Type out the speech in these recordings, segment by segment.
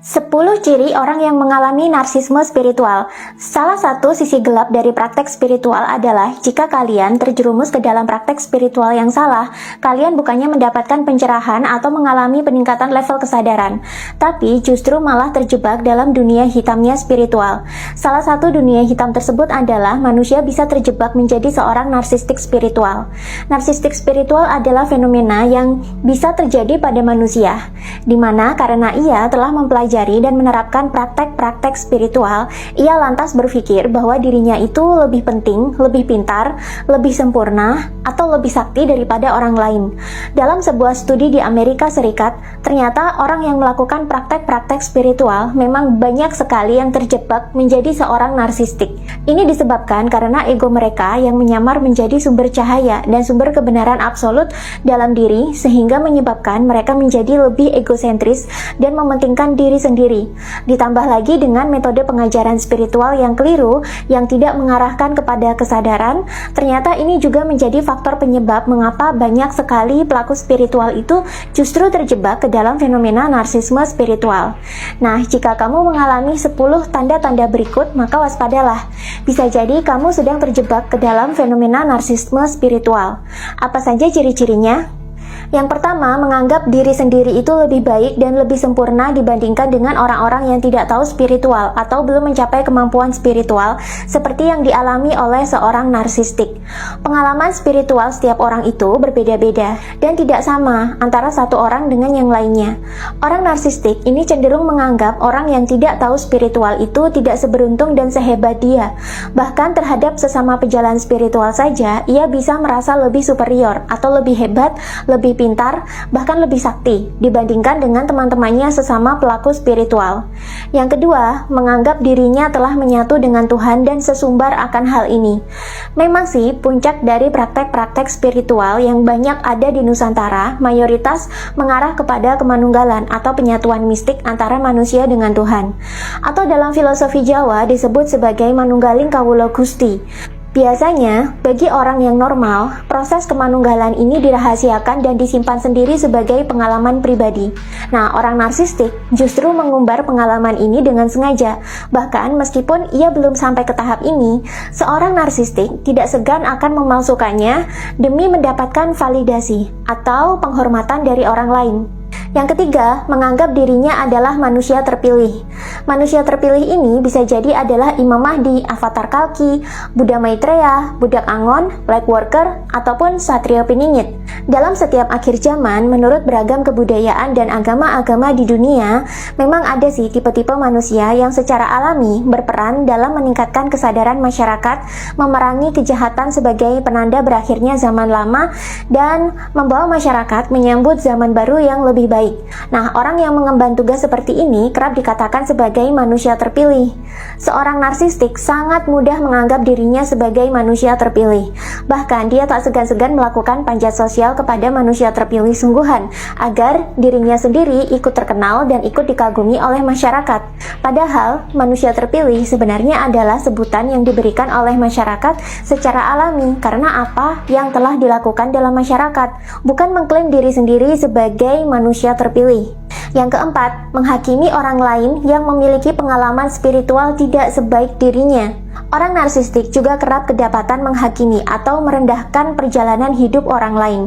10 ciri orang yang mengalami narsisme spiritual. Salah satu sisi gelap dari praktek spiritual adalah jika kalian terjerumus ke dalam praktek spiritual yang salah, kalian bukannya mendapatkan pencerahan atau mengalami peningkatan level kesadaran, tapi justru malah terjebak dalam dunia hitamnya spiritual. Salah satu dunia hitam tersebut adalah manusia bisa terjebak menjadi seorang narsistik spiritual. Narsistik spiritual adalah fenomena yang bisa terjadi pada manusia, di mana karena ia telah mempelajari dan menerapkan praktek-praktek spiritual, ia lantas berpikir bahwa dirinya itu lebih penting, lebih pintar, lebih sempurna, atau lebih sakti daripada orang lain. Dalam sebuah studi di Amerika Serikat, ternyata orang yang melakukan praktek-praktek spiritual memang banyak sekali yang terjebak menjadi seorang narsistik. Ini disebabkan karena ego mereka yang menyamar menjadi sumber cahaya dan sumber kebenaran absolut dalam diri, sehingga menyebabkan mereka menjadi lebih egosentris dan mementingkan diri sendiri. Ditambah lagi dengan metode pengajaran spiritual yang keliru yang tidak mengarahkan kepada kesadaran, ternyata ini juga menjadi faktor penyebab mengapa banyak sekali pelaku spiritual itu justru terjebak ke dalam fenomena narsisme spiritual. Nah, jika kamu mengalami 10 tanda-tanda berikut, maka waspadalah. Bisa jadi kamu sedang terjebak ke dalam fenomena narsisme spiritual. Apa saja ciri-cirinya? Yang pertama, menganggap diri sendiri itu lebih baik dan lebih sempurna dibandingkan dengan orang-orang yang tidak tahu spiritual atau belum mencapai kemampuan spiritual seperti yang dialami oleh seorang narsistik. Pengalaman spiritual setiap orang itu berbeda-beda dan tidak sama antara satu orang dengan yang lainnya. Orang narsistik ini cenderung menganggap orang yang tidak tahu spiritual itu tidak seberuntung dan sehebat dia. Bahkan terhadap sesama pejalan spiritual saja, ia bisa merasa lebih superior atau lebih hebat, lebih pintar, bahkan lebih sakti dibandingkan dengan teman-temannya sesama pelaku spiritual. Yang kedua, menganggap dirinya telah menyatu dengan Tuhan dan sesumbar akan hal ini. Memang sih, puncak dari praktek-praktek spiritual yang banyak ada di Nusantara, mayoritas mengarah kepada kemanunggalan atau penyatuan mistik antara manusia dengan Tuhan. Atau dalam filosofi Jawa disebut sebagai manunggaling kawula Gusti. Biasanya, bagi orang yang normal, proses kemanunggalan ini dirahasiakan dan disimpan sendiri sebagai pengalaman pribadi. Nah, orang narsistik justru mengumbar pengalaman ini dengan sengaja. Bahkan meskipun ia belum sampai ke tahap ini, seorang narsistik tidak segan akan memalsukannya demi mendapatkan validasi atau penghormatan dari orang lain. Yang ketiga, menganggap dirinya adalah manusia terpilih. Manusia terpilih ini bisa jadi adalah Imam Mahdi, Avatar Kalki, Buddha Maitreya, Budak Angon, Black Worker, ataupun Satrio Piningit. Dalam setiap akhir zaman, menurut beragam kebudayaan dan agama-agama di dunia, memang ada sih tipe-tipe manusia yang secara alami berperan dalam meningkatkan kesadaran masyarakat, memerangi kejahatan sebagai penanda berakhirnya zaman lama, dan membawa masyarakat menyambut zaman baru yang lebih baik. Nah, orang yang mengemban tugas seperti ini kerap dikatakan sebagai manusia terpilih. Seorang narsistik sangat mudah menganggap dirinya sebagai manusia terpilih. Bahkan dia tak segan-segan melakukan panjat sosial kepada manusia terpilih sungguhan agar dirinya sendiri ikut terkenal dan ikut dikagumi oleh masyarakat. Padahal manusia terpilih sebenarnya adalah sebutan yang diberikan oleh masyarakat secara alami karena apa yang telah dilakukan dalam masyarakat, bukan mengklaim diri sendiri sebagai manusia terpilih. Yang keempat, menghakimi orang lain yang memiliki pengalaman spiritual tidak sebaik dirinya. Orang narsistik juga kerap kedapatan menghakimi atau merendahkan perjalanan hidup orang lain,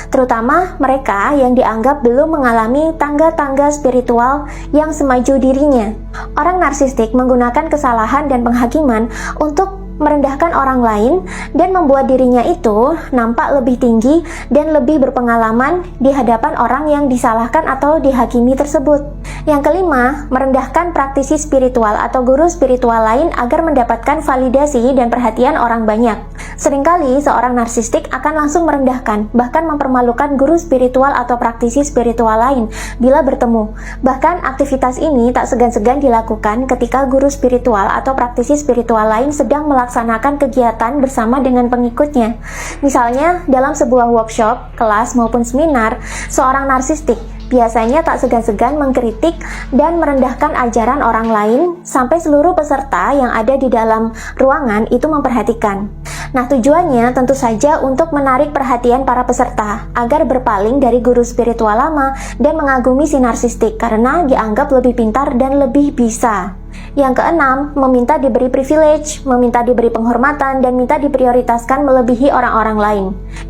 terutama mereka yang dianggap belum mengalami tangga-tangga spiritual yang semaju dirinya. Orang narsistik menggunakan kesalahan dan penghakiman untuk merendahkan orang lain dan membuat dirinya itu nampak lebih tinggi dan lebih berpengalaman di hadapan orang yang disalahkan atau dihakimi tersebut. Yang kelima, merendahkan praktisi spiritual atau guru spiritual lain agar mendapatkan validasi dan perhatian orang banyak. Seringkali seorang narsistik akan langsung merendahkan, bahkan mempermalukan guru spiritual atau praktisi spiritual lain bila bertemu. Bahkan aktivitas ini tak segan-segan dilakukan ketika guru spiritual atau praktisi spiritual lain sedang melaksanakan kegiatan bersama dengan pengikutnya. Misalnya, dalam sebuah workshop, kelas maupun seminar, seorang narsistik Biasanya tak segan-segan mengkritik dan merendahkan ajaran orang lain sampai seluruh peserta yang ada di dalam ruangan itu memperhatikan. Nah, tujuannya tentu saja untuk menarik perhatian para peserta agar berpaling dari guru spiritual lama dan mengagumi si narsistik karena dianggap lebih pintar dan lebih bisa. Yang keenam, meminta diberi privilege, meminta diberi penghormatan, dan minta diprioritaskan melebihi orang-orang lain.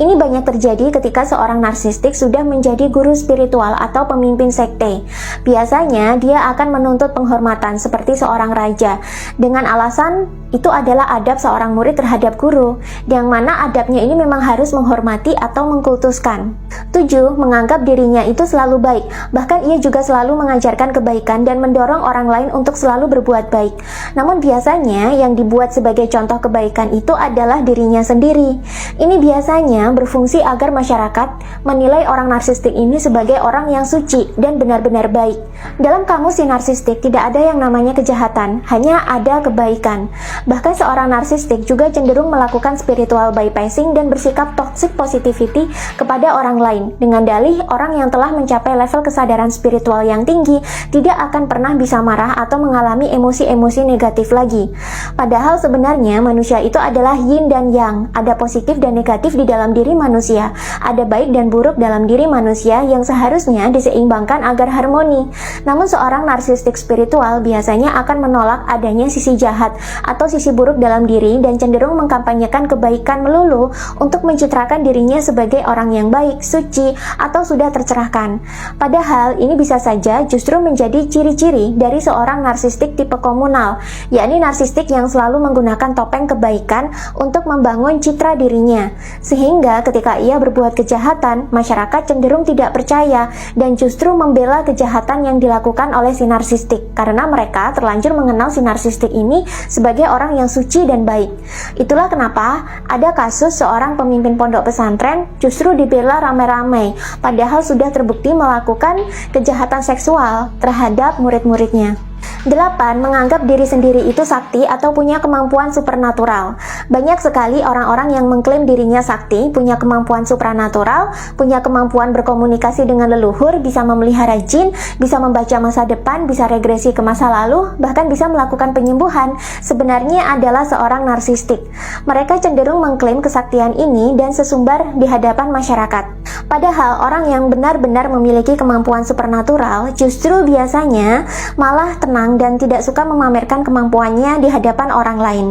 Ini banyak terjadi ketika seorang narsistik sudah menjadi guru spiritual atau pemimpin sekte. Biasanya dia akan menuntut penghormatan seperti seorang raja, dengan alasan itu adalah adab seorang murid terhadap guru, yang mana adabnya ini memang harus menghormati atau mengkultuskan. 7. Menganggap dirinya itu selalu baik, bahkan ia juga selalu mengajarkan kebaikan dan mendorong orang lain untuk selalu berbuat baik. Namun biasanya yang dibuat sebagai contoh kebaikan itu adalah dirinya sendiri. Ini biasanya berfungsi agar masyarakat menilai orang narsistik ini sebagai orang yang suci dan benar-benar baik. Dalam kamus si narsistik tidak ada yang namanya kejahatan, hanya ada kebaikan. Bahkan seorang narsistik juga cenderung melakukan spiritual bypassing dan bersikap toxic positivity kepada orang lain dengan dalih orang yang telah mencapai level kesadaran spiritual yang tinggi tidak akan pernah bisa marah atau mengalami emosi-emosi negatif lagi. Padahal sebenarnya manusia itu adalah yin dan yang, ada positif dan negatif di dalam diri manusia, ada baik dan buruk dalam diri manusia yang seharusnya diseimbangkan agar harmoni. Namun seorang narsistik spiritual biasanya akan menolak adanya sisi jahat atau sisi buruk dalam diri dan cenderung mengkampanyekan kebaikan melulu untuk mencitrakan dirinya sebagai orang yang baik, suci, atau sudah tercerahkan. Padahal ini bisa saja justru menjadi ciri-ciri dari seorang narsistik tipe komunal, yakni narsistik yang selalu menggunakan topeng kebaikan untuk membangun citra dirinya. Sehingga ketika ia berbuat kejahatan, masyarakat cenderung tidak percaya dan justru membela kejahatan yang dilakukan oleh si narsistik karena mereka terlanjur mengenal si narsistik ini sebagai orang yang suci dan baik. Itulah kenapa ada kasus seorang pemimpin pondok pesantren justru dibela ramai-ramai padahal sudah terbukti melakukan kejahatan seksual terhadap murid-muridnya. 8. Menganggap diri sendiri itu sakti atau punya kemampuan supernatural. Banyak sekali orang-orang yang mengklaim dirinya sakti, punya kemampuan supranatural, punya kemampuan berkomunikasi dengan leluhur, bisa memelihara jin, bisa membaca masa depan, bisa regresi ke masa lalu, bahkan bisa melakukan penyembuhan. Sebenarnya adalah seorang narsistik. Mereka cenderung mengklaim kesaktian ini dan sesumbar di hadapan masyarakat. Padahal orang yang benar-benar memiliki kemampuan supernatural justru biasanya malah tenang dan tidak suka memamerkan kemampuannya di hadapan orang lain.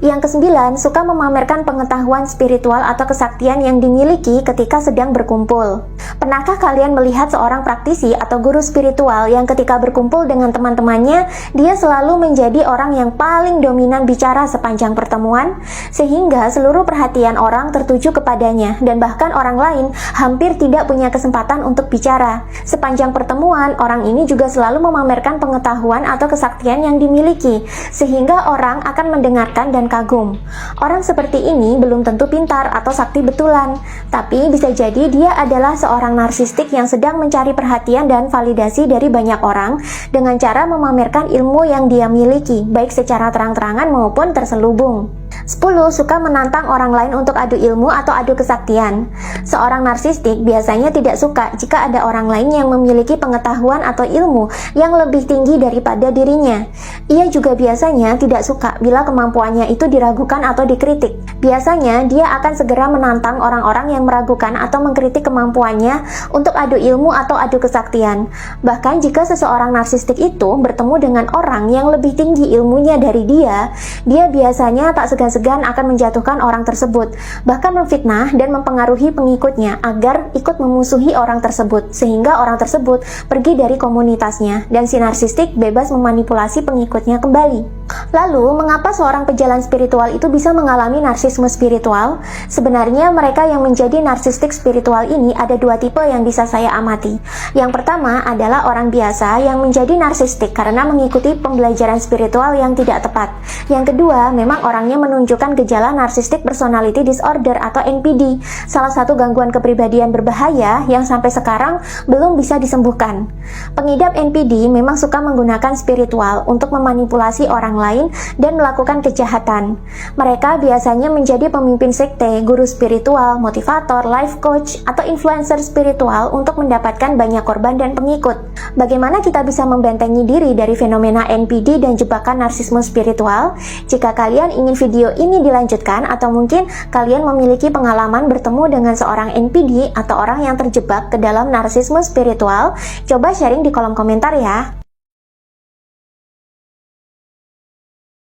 Yang ke-9, suka memamerkan pengetahuan spiritual atau kesaktian yang dimiliki ketika sedang berkumpul. Pernahkah kalian melihat seorang praktisi atau guru spiritual yang ketika berkumpul dengan teman-temannya, dia selalu menjadi orang yang paling dominan bicara sepanjang pertemuan, sehingga seluruh perhatian orang tertuju kepadanya, dan bahkan orang lain hampir tidak punya kesempatan untuk bicara. Sepanjang pertemuan, orang ini juga selalu memamerkan pengetahuan atau kesaktian yang dimiliki, sehingga orang akan mendengarkan dan kagum. Orang seperti ini belum tentu pintar atau sakti betulan, tapi bisa jadi dia adalah seorang narsistik yang sedang mencari perhatian dan validasi dari banyak orang dengan cara memamerkan ilmu yang dia miliki, baik secara terang-terangan maupun terselubung. 10. Suka menantang orang lain untuk adu ilmu atau adu kesaktian. Seorang narsistik biasanya tidak suka jika ada orang lain yang memiliki pengetahuan atau ilmu yang lebih tinggi daripada dirinya. Ia juga biasanya tidak suka bila kemampuannya itu diragukan atau dikritik. Biasanya dia akan segera menantang orang-orang yang meragukan atau mengkritik kemampuannya untuk adu ilmu atau adu kesaktian. Bahkan jika seseorang narsistik itu bertemu dengan orang yang lebih tinggi ilmunya dari dia biasanya tak segan-segan akan menjatuhkan orang tersebut, bahkan memfitnah dan mempengaruhi pengikutnya agar ikut memusuhi orang tersebut, sehingga orang tersebut pergi dari komunitasnya dan si narsistik bebas memanipulasi pengikutnya kembali. Lalu, mengapa seorang pejalan spiritual itu bisa mengalami narsisme spiritual? Sebenarnya mereka yang menjadi narsistik spiritual ini ada dua tipe yang bisa saya amati. Yang pertama adalah orang biasa yang menjadi narsistik karena mengikuti pembelajaran spiritual yang tidak tepat. Yang kedua, memang orangnya menunjukkan gejala narcissistic personality disorder atau NPD, salah satu gangguan kepribadian berbahaya yang sampai sekarang belum bisa disembuhkan. Pengidap NPD memang suka menggunakan spiritual untuk memanipulasi orang lain dan melakukan kejahatan. Mereka biasanya menjadi pemimpin sekte, guru spiritual, motivator, life coach, atau influencer spiritual untuk mendapatkan banyak korban dan pengikut. Bagaimana kita bisa membentengi diri dari fenomena NPD dan jebakan narsisme spiritual? Jika kalian ingin video ini dilanjutkan, atau mungkin kalian memiliki pengalaman bertemu dengan seorang NPD atau orang yang terjebak ke dalam narsisme spiritual, coba sharing di kolom komentar ya.